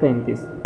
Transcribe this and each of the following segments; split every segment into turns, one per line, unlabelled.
33।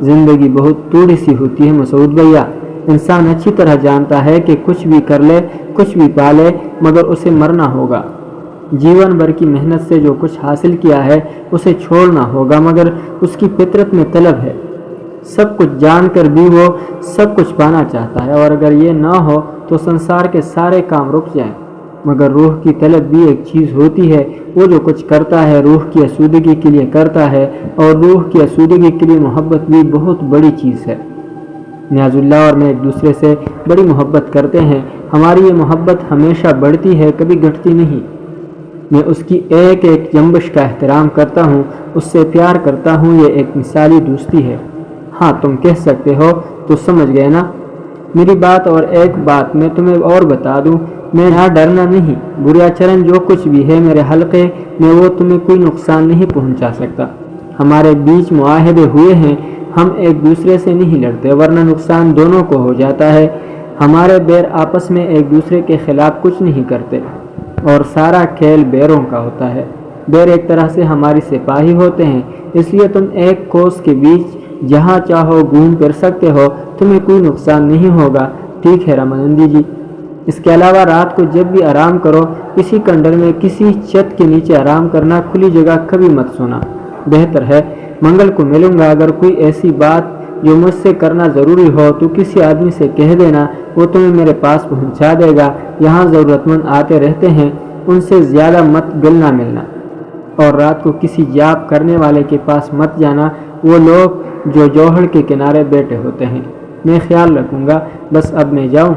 زندگی بہت تھوڑی سی ہوتی ہے مسعود بھیا۔ انسان اچھی طرح جانتا ہے کہ کچھ بھی کر لے، کچھ بھی پالے، مگر اسے مرنا ہوگا۔ جیون بھر کی محنت سے جو کچھ حاصل کیا ہے اسے چھوڑنا ہوگا، مگر اس کی فطرت میں طلب ہے۔ سب کچھ جان کر بھی وہ سب کچھ پانا چاہتا ہے، اور اگر یہ نہ ہو تو سنسار کے سارے کام رک جائیں۔ مگر روح کی طلب بھی ایک چیز ہوتی ہے، وہ جو کچھ کرتا ہے روح کی آسودگی کے لیے کرتا ہے، اور روح کی آسودگی کے لیے محبت بھی بہت بڑی چیز ہے۔ نیاز اللہ اور میں ایک دوسرے سے بڑی محبت کرتے ہیں۔ ہماری یہ محبت ہمیشہ بڑھتی ہے، کبھی گھٹتی نہیں۔ میں اس کی ایک ایک جنبش کا احترام کرتا ہوں، اس سے پیار کرتا ہوں، یہ ایک مثالی دوستی ہے۔ ہاں تم کہہ سکتے ہو تو سمجھ گئے نا میری بات۔ اور ایک بات میں تمہیں اور بتا دوں، میں یہاں ڈرنا نہیں۔ بریا چرن جو کچھ بھی ہے میرے حلقے میں، وہ تمہیں کوئی نقصان نہیں پہنچا سکتا۔ ہمارے بیچ معاہدے ہوئے ہیں، ہم ایک دوسرے سے نہیں لڑتے، ورنہ نقصان دونوں کو ہو جاتا ہے۔ ہمارے بیر آپس میں ایک دوسرے کے خلاف کچھ نہیں کرتے، اور سارا کھیل بیروں کا ہوتا ہے۔ بیر ایک طرح سے ہماری سپاہی ہوتے ہیں، اس لیے تم ایک کوس کے بیچ جہاں چاہو گھوم پھر سکتے ہو، تمہیں کوئی نقصان نہیں ہوگا۔ ٹھیک ہے رامانندی جی۔ اس کے علاوہ رات کو جب بھی آرام کرو، کسی کنڈر میں کسی چھت کے نیچے آرام کرنا، کھلی جگہ کبھی مت سونا، بہتر ہے۔ منگل کو ملوں گا، اگر کوئی ایسی بات جو مجھ سے کرنا ضروری ہو تو کسی آدمی سے کہہ دینا، وہ تمہیں میرے پاس پہنچا دے گا۔ یہاں ضرورت مند آتے رہتے ہیں، ان سے زیادہ مت گلنا ملنا، اور رات کو کسی جاب کرنے والے کے پاس مت جانا، وہ لوگ جو جوہر کے کنارے بیٹھے ہوتے ہیں۔ میں خیال رکھوں گا، بس اب میں جاؤں؟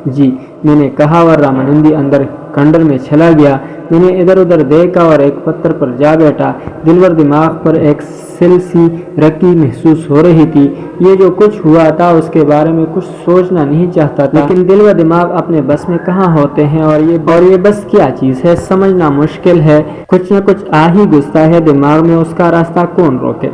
جی، میں نے کہا، اور رامانندی اندر کنڈر میں چلا گیا۔ میں نے ادھر ادھر دیکھا اور ایک پتھر پر جا بیٹھا۔ دلور دماغ پر ایک سل سی رکی محسوس ہو رہی تھی۔ یہ جو کچھ ہوا تھا اس کے بارے میں کچھ سوچنا نہیں چاہتا تھا، لیکن دلور دماغ اپنے بس میں کہاں ہوتے ہیں، اور یہ بس کیا چیز ہے سمجھنا مشکل ہے۔ کچھ نہ کچھ آ ہی گھستا ہے دماغ میں، اس کا راستہ کون روکے؟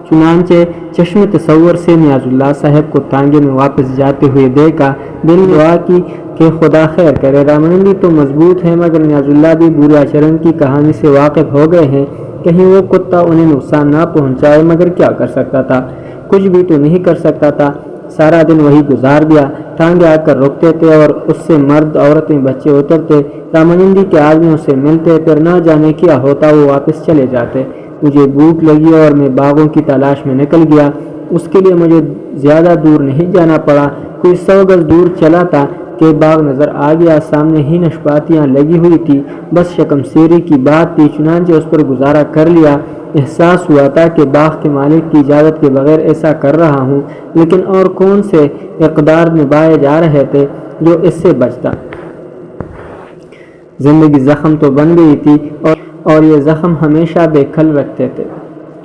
چنانچہ چشم تصور سے نیاز اللہ صاحب کو تانگے میں واپس جاتے ہوئے دیکھا۔ دل میں دعا کی کہ خدا خیر کرے۔ رامانندی تو مضبوط ہے، مگر نیاز اللہ بھی بریا چرن کی کہانی سے واقف ہو گئے ہیں، کہیں وہ کتا انہیں نقصان نہ پہنچائے، مگر کیا کر سکتا تھا؟ کچھ بھی تو نہیں کر سکتا تھا۔ سارا دن وہی گزار دیا۔ ٹانگے آ کر رکتے تھے اور اس سے مرد، عورتیں، بچے اترتے، رامانندی کے آدمیوں سے ملتے، پھر نہ جانے کیا ہوتا، وہ واپس چلے جاتے۔ مجھے بھوک لگی اور میں باغوں کی تلاش میں نکل گیا۔ اس کے لیے مجھے زیادہ دور نہیں جانا پڑا، کوئی 100 گز دور چلا تھا کہ باغ نظر آ گیا۔ سامنے ہی نشپاتیاں لگی ہوئی تھی، بس شکم سیری کی بات تھی، چنانچہ اس پر گزارا کر لیا۔ احساس ہوا تھا کہ باغ کے مالک کی اجازت کے بغیر ایسا کر رہا ہوں، لیکن اور کون سے اقدار نبھائے جا رہے تھے جو اس سے بچتا۔ زندگی زخم تو بن گئی تھی، اور یہ زخم ہمیشہ بے کھل رکھتے تھے۔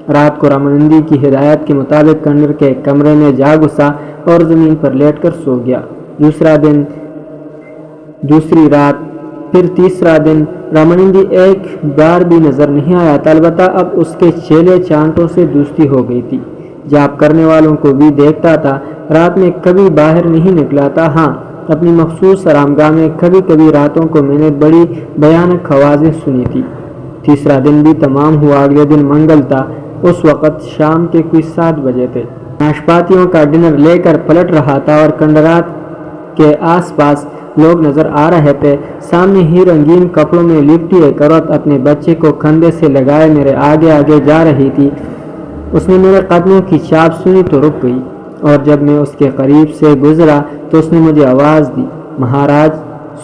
رات کو رامانندی کی ہدایت کے مطابق کنڈر کے ایک کمرے میں جا گھسا اور زمین پر لیٹ کر سو گیا۔ دوسرا دن، دوسری رات، پھر تیسرا دن رامانندی ایک بار بھی نظر نہیں آیا تھا، البتہ اب اس کے چیلے چانٹوں سے دوستی ہو گئی تھی۔ جاب کرنے والوں کو بھی دیکھتا تھا۔ رات میں کبھی باہر نہیں نکلا تھا، ہاں اپنی مخصوص آرامگاہ میں کبھی کبھی راتوں کو میں نے بڑی بھیانک آوازیں سنی تھی۔ تیسرا دن بھی تمام ہوا۔ اگلے دن منگل تھا، اس وقت شام کے کوئی 7 بجے تھے۔ ناشپاتیوں کا ڈنر لے کر پلٹ رہا تھا اور کنڈرات کے آس پاس لوگ نظر آ رہے تھے۔ سامنے ہی رنگین کپڑوں میں لپٹی ایک عورت اپنے بچے کو کندھے سے لگائے میرے آگے آگے جا رہی تھی۔ اس نے میرے قدموں کی چاپ سنی تو رک گئی، اور جب میں اس کے قریب سے گزرا تو اس نے مجھے آواز دی، مہاراج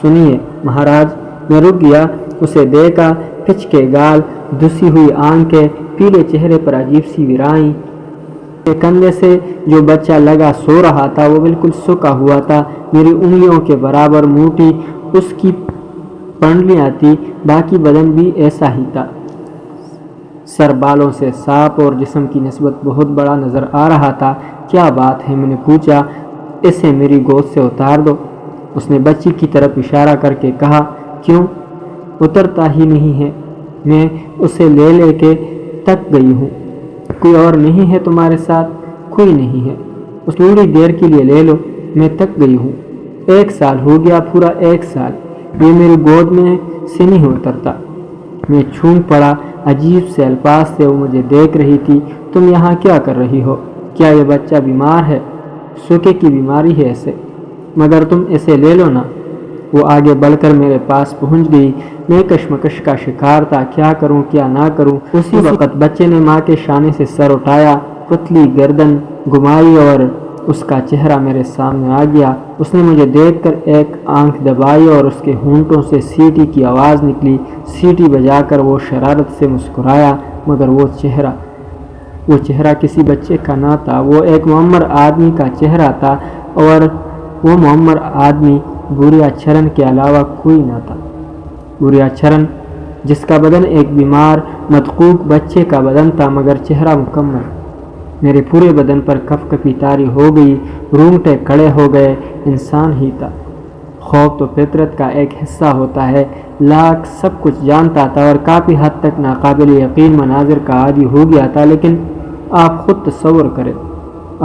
سنیے مہاراج۔ میں رک گیا، اسے دیکھا، پچ کے گال، دھسی ہوئی آنکھیں، پیلے چہرے پر عجیب سی ویرائیں۔ کندھے سے جو بچہ لگا سو رہا تھا وہ بالکل سوکھا ہوا تھا، میری انگلیوں کے برابر موٹی اس کی پنڈلیاں تھی، باقی بدن بھی ایسا ہی تھا۔ سر بالوں سے صاف اور جسم کی نسبت بہت بڑا نظر آ رہا تھا۔ کیا بات ہے؟ میں نے پوچھا۔ اسے میری گود سے اتار دو، اس نے بچی کی طرف اشارہ کر کے کہا۔ کیوں؟ اترتا ہی نہیں ہے۔ میں اسے لے کے تک گئی ہوں۔ کوئی اور نہیں ہے تمہارے ساتھ؟ کوئی نہیں ہے۔ اس تھوڑی دیر کے لیے لے لو، میں تک گئی ہوں۔ 1 سال ہو گیا، پورا 1 سال یہ میری گود میں سے نہیں اترتا۔ میں چھوٹ پڑا۔ عجیب سے الفاظ سے وہ مجھے دیکھ رہی تھی۔ تم یہاں کیا کر رہی ہو؟ کیا یہ بچہ بیمار ہے؟ سوکے کی بیماری ہے اسے، مگر تم اسے لے لو نا۔ وہ آگے بڑھ کر میرے پاس پہنچ گئی۔ میں کشمکش کا شکار تھا، کیا کروں کیا نہ کروں۔ اسی وقت بچے نے ماں کے شانے سے سر اٹھایا، پتلی گردن گھمائی اور اس کا چہرہ میرے سامنے آ گیا۔ اس نے مجھے دیکھ کر ایک آنکھ دبائی اور اس کے ہونٹوں سے سیٹی کی آواز نکلی۔ سیٹی بجا کر وہ شرارت سے مسکرایا، مگر وہ چہرہ کسی بچے کا نہ تھا، وہ ایک معمر آدمی کا چہرہ تھا، اور وہ معمر آدمی بوریا چرن کے علاوہ کوئی نہ تھا۔ بوریا چرن، جس کا بدن ایک بیمار مدقوق بچے کا بدن تھا، مگر چہرہ مکمل۔ میرے پورے بدن پر کپ کپی طاری ہو گئی، رونگٹے کھڑے ہو گئے۔ انسان ہی تھا۔ خوف تو فطرت کا ایک حصہ ہوتا ہے۔ لاکھ سب کچھ جانتا تھا اور کافی حد تک ناقابل یقین مناظر کا عادی ہو گیا تھا، لیکن آپ خود تصور کریں،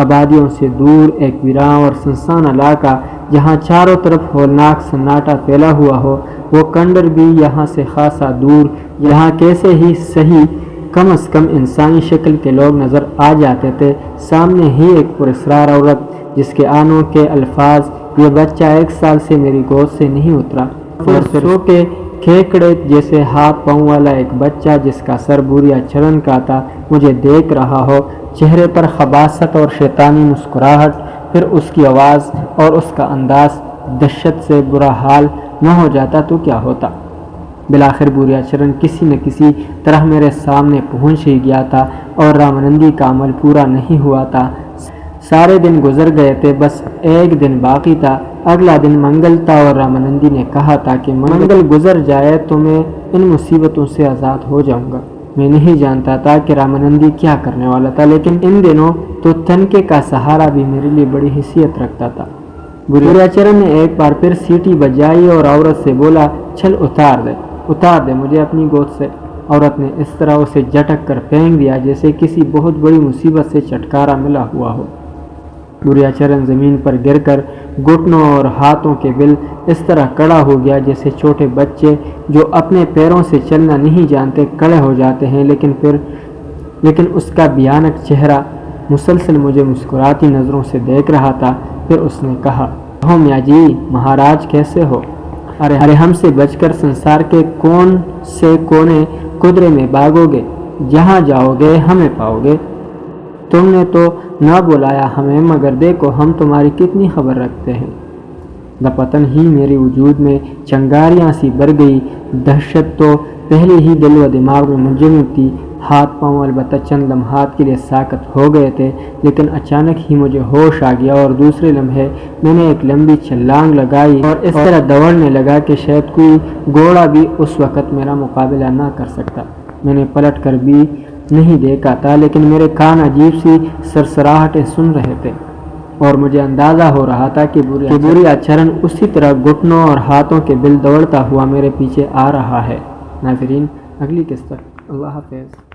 آبادیوں سے دور ایک ویراں اور سنسان علاقہ جہاں چاروں طرف ہولناک سناٹا پھیلا ہوا ہو، وہ کنڈر بھی یہاں سے خاصا دور، یہاں کیسے ہی صحیح کم از کم انسانی شکل کے لوگ نظر آ جاتے تھے۔ سامنے ہی ایک پراسرار عورت، جس کے آنوں کے الفاظ، یہ بچہ 1 سال سے میری گود سے نہیں اترا، اور سو کے کھیکڑے جیسے ہاتھ پاؤں والا ایک بچہ جس کا سر بوریا چرن کا تھا مجھے دیکھ رہا ہو، چہرے پر خباثت اور شیطانی مسکراہٹ، پھر اس کی آواز اور اس کا انداز، دہشت سے برا حال نہ ہو جاتا تو کیا ہوتا۔ بالآخر بوریا چرن کسی نہ کسی طرح میرے سامنے پہنچ ہی گیا تھا، اور رامنندی کا عمل پورا نہیں ہوا تھا۔ سارے دن گزر گئے تھے، بس ایک دن باقی تھا۔ اگلا دن منگل تھا، اور رامنندی نے کہا تھا کہ منگل گزر جائے تو میں ان مصیبتوں سے آزاد ہو جاؤں گا۔ میں نہیں جانتا تھا کہ رامنندی کیا کرنے والا تھا، لیکن ان دنوں تو تنکے کا سہارا بھی میرے لیے بڑی حیثیت رکھتا تھا۔ بوریا چرن نے ایک بار پھر سیٹی بجائی اور عورت سے بولا، چل اتار دے مجھے اپنی گود سے۔ عورت نے اس طرح اسے جھٹک کر پھینک دیا جیسے کسی بہت بڑی مصیبت سے چھٹکارا ملا ہوا ہو۔ بوریا چرن زمین پر گر کر گھٹنوں اور ہاتھوں کے بل اس طرح کھڑا ہو گیا جیسے چھوٹے بچے جو اپنے پیروں سے چلنا نہیں جانتے کھڑے ہو جاتے ہیں، لیکن اس کا بھیانک چہرہ مسلسل مجھے مسکراتی نظروں سے دیکھ رہا تھا۔ پھر اس نے کہا، کہو میاں جی، مہاراج کیسے ہو؟ ارے ہم سے بچ کر سنسار کے کون سے کونے قدرے میں بھاگو گے؟ جہاں جاؤ گے ہمیں پاؤ گے۔ تم نے تو نہ بلایا ہمیں، مگر دیکھو ہم تمہاری کتنی خبر رکھتے ہیں۔ لپتن ہی میرے وجود میں چنگاریاں سی بڑھ گئی۔ دہشت تو پہلے ہی دل و دماغ میں منجمد تھی۔ ہاتھ پاؤں البتہ چند لمحات کے لیے ساکت ہو گئے تھے، لیکن اچانک ہی مجھے ہوش آ گیا، اور دوسرے لمحے میں نے ایک لمبی چھلانگ لگائی اور اس طرح دوڑنے لگا کہ شاید کوئی گھوڑا بھی اس وقت میرا مقابلہ نہ کر سکتا۔ میں نے پلٹ کر بھی نہیں دیکھا تھا، لیکن میرے کان عجیب سی سرسراہٹیں سن رہے تھے، اور مجھے اندازہ ہو رہا تھا کہ بوریا چرن اسی طرح گھٹنوں اور ہاتھوں کے بل دوڑتا ہوا میرے پیچھے آ رہا ہے۔ ناظرین، اگلی قسط۔ اللہ حافظ۔